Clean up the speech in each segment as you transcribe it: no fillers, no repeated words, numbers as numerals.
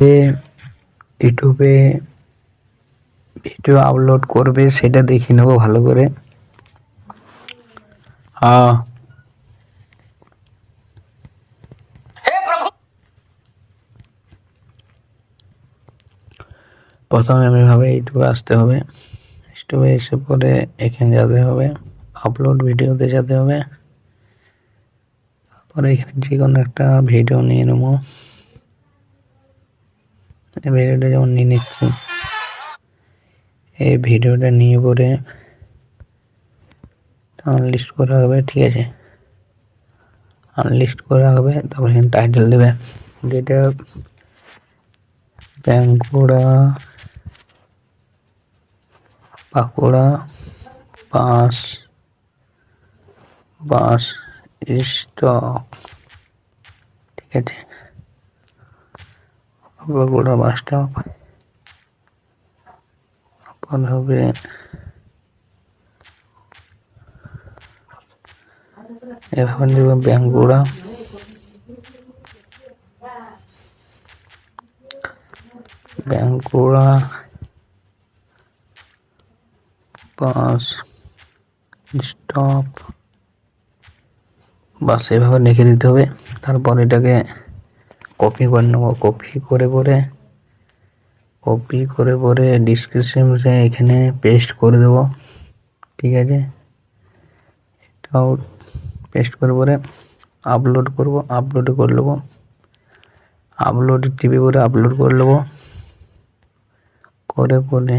ইউটিউবে video upload করবে সেটা দেখে নেবো ভালো করে। প্রথমে আমি ভাবে ইউটিউবে আসতে হবে, ইউটিউবে এসে পরে এখানে যেতে হবে, আপলোড ভিডিওতে যেতে হবে। তারপরে এখানে যে কোনো একটা ভিডিও নিয়ে নেবো, এই ভিডিওটা যেমন নিয়ে নিচ্ছি। এই ভিডিওটা নিয়ে পরে আনলিস্ট করা হবে, ঠিক আছে। আনলিস্ট করা হবে, তারপর এখানে টাইটেল দেবে, যেটা বাঁকুড়া বাস স্টপ, ঠিক আছে। বাঁকুড়া বাস স্টপ হবে এভাবে দেবে বাঁকুড়া বাস স্টপ, বাস এভাবে লিখে দিতে হবে। তারপর এটাকে কপি করে নেবো, কপি করে ডিসক্রিপশনে এখানে পেস্ট করে দেবো, ঠিক আছে। এটাও পেস্ট করে পরে আপলোড করে নেবো, আপলোড টিপে করে আপলোড করে নেবো, করে পরে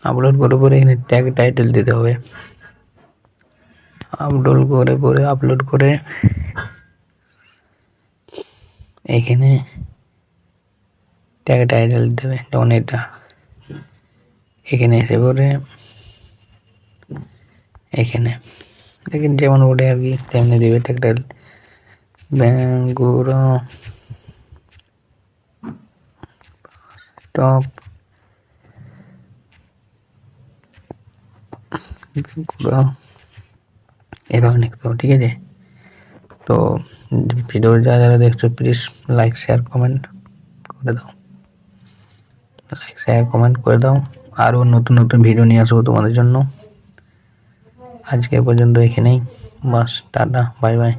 আপলোড করে পরে এখানে ট্যাগ টাইটেল দিতে হবে। আপলোড করে এখানে ট্যাগ টাইটেল দেবে, যেমন এটা। এখানে এসে পরে এখানে দেখেন যেমন ওটা আর কি তেমনি দেবে ট্যাগ টাইটেল। বাঁকুড়া স্টপ, এভাবে লিখতে হবে, ঠিক আছে। তো ভিডিও যারা দেখছো প্লিজ লাইক শেয়ার কমেন্ট করে দাও, আরও নতুন নতুন ভিডিও নিয়ে আসবো তোমাদের জন্য। আজকে পর্যন্ত এখানেই, বাস টাটা, বাই বাই।